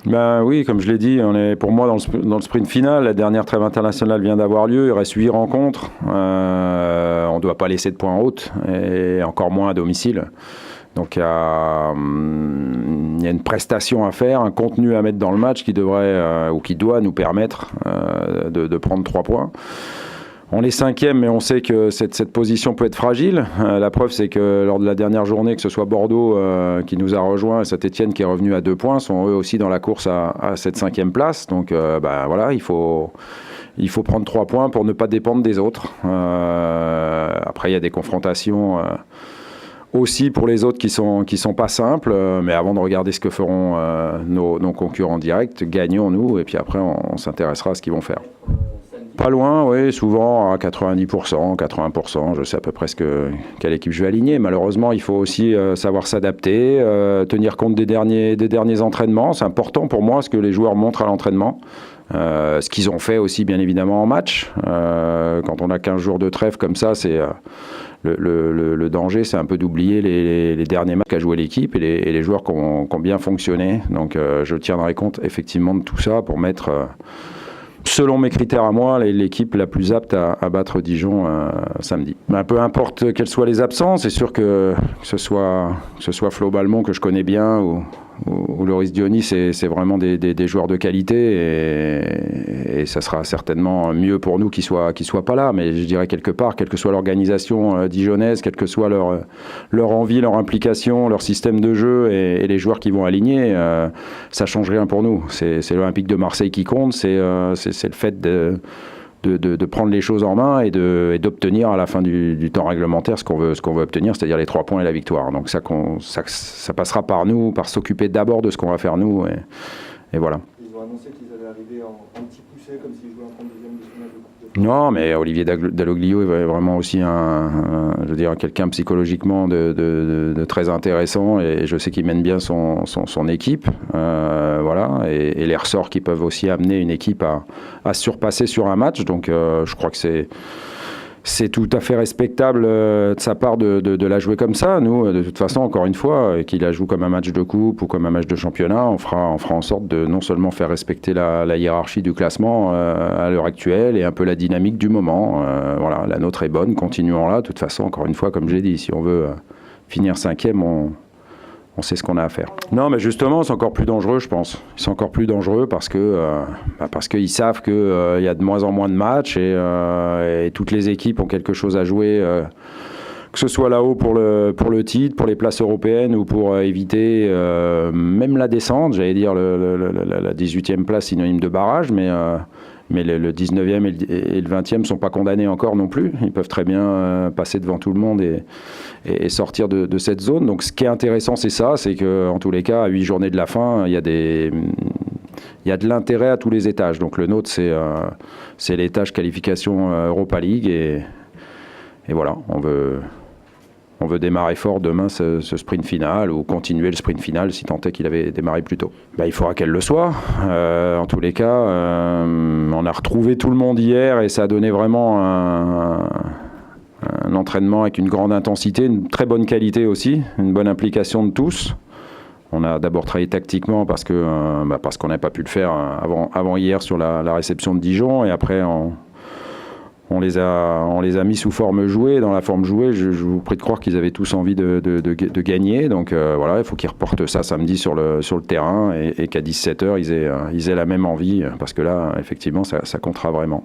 Ben oui, comme je l'ai dit, on est pour moi dans le sprint final. La dernière trêve internationale vient d'avoir lieu. Il reste 8 rencontres. On ne doit pas laisser de points en route, et encore moins à domicile. Donc il y a une prestation à faire, un contenu à mettre dans le match qui devrait ou qui doit nous permettre de prendre 3 points. On est 5e, mais on sait que cette position peut être fragile. La preuve, c'est que lors de la dernière journée, que ce soit Bordeaux qui nous a rejoint et Saint-Etienne qui est revenu à 2 points, sont eux aussi dans la course à cette 5e place. Donc voilà, il faut prendre 3 points pour ne pas dépendre des autres. Après, il y a des confrontations aussi pour les autres qui sont pas simples. Mais avant de regarder ce que feront nos concurrents directs, gagnons-nous et puis après, on s'intéressera à ce qu'ils vont faire. Pas loin, oui, souvent à 90%, 80%, je sais à peu près quelle équipe je vais aligner. Malheureusement, il faut aussi savoir s'adapter, tenir compte des derniers entraînements. C'est important pour moi ce que les joueurs montrent à l'entraînement. Ce qu'ils ont fait aussi, bien évidemment, en match. Quand on a 15 jours de trêve comme ça, c'est le danger, c'est un peu d'oublier les derniers matchs qu'a joué l'équipe et les joueurs qui ont bien fonctionné. Donc, je tiendrai compte effectivement de tout ça pour mettre... selon mes critères à moi, l'équipe la plus apte à battre Dijon samedi. Peu importe quelles soient les absences, c'est sûr que ce soit Flo Balmont que je connais bien ou Loris Diony, c'est vraiment des joueurs de qualité et ça sera certainement mieux pour nous qu'ils soient pas là. Mais je dirais quelque part, quelle que soit l'organisation dijonnaise, quelle que soit leur envie, leur implication, leur système de jeu et les joueurs qui vont aligner, ça change rien pour nous. C'est l'Olympique de Marseille qui compte, c'est le fait de prendre les choses en main et d'obtenir à la fin du temps réglementaire ce qu'on veut obtenir, c'est-à-dire les 3 points et la victoire. Donc ça passera par nous, par s'occuper d'abord de ce qu'on va faire nous et voilà. Ils ont annoncé qu'ils allaient arriver en petit poussé comme s'ils jouaient en 32e de finale de Coupe de France. Non, mais Olivier Dalloglio est vraiment aussi quelqu'un psychologiquement de très intéressant et je sais qu'il mène bien son équipe, voilà, et les ressorts qui peuvent aussi amener une équipe à se surpasser sur un match. Donc, je crois que c'est tout à fait respectable de sa part de la jouer comme ça. Nous, de toute façon, encore une fois, qu'il la joue comme un match de coupe ou comme un match de championnat, on fera en sorte de non seulement faire respecter la hiérarchie du classement à l'heure actuelle et un peu la dynamique du moment. Voilà, la nôtre est bonne, continuons-la. De toute façon, encore une fois, comme je l'ai dit, si on veut finir 5e, on sait ce qu'on a à faire. Non, mais justement, c'est encore plus dangereux, je pense. C'est encore plus dangereux parce qu'ils savent qu'il y a de moins en moins de matchs et toutes les équipes ont quelque chose à jouer, que ce soit là-haut pour le titre, pour les places européennes ou pour éviter même la descente. J'allais dire la 18e place synonyme de barrage, mais le 19e et le 20e ne sont pas condamnés encore non plus. Ils peuvent très bien passer devant tout le monde et sortir de cette zone. Donc ce qui est intéressant, c'est ça, c'est qu'en tous les cas, à 8 journées de la fin, il y a de l'intérêt à tous les étages. Donc le nôtre, c'est l'étage qualification Europa League et voilà, on veut démarrer fort demain ce sprint final ou continuer le sprint final si tant est qu'il avait démarré plus tôt. Il faudra qu'elle le soit. En tous les cas, on a retrouvé tout le monde hier et ça a donné vraiment un entraînement avec une grande intensité, une très bonne qualité aussi, une bonne implication de tous. On a d'abord travaillé tactiquement parce qu'on n'avait pas pu le faire avant hier sur la réception de Dijon et après on les a mis sous forme jouée. Dans la forme jouée, je vous prie de croire qu'ils avaient tous envie de gagner. Donc voilà, il faut qu'ils reportent ça samedi sur le terrain et qu'à 17h, ils aient la même envie parce que là, effectivement, ça comptera vraiment.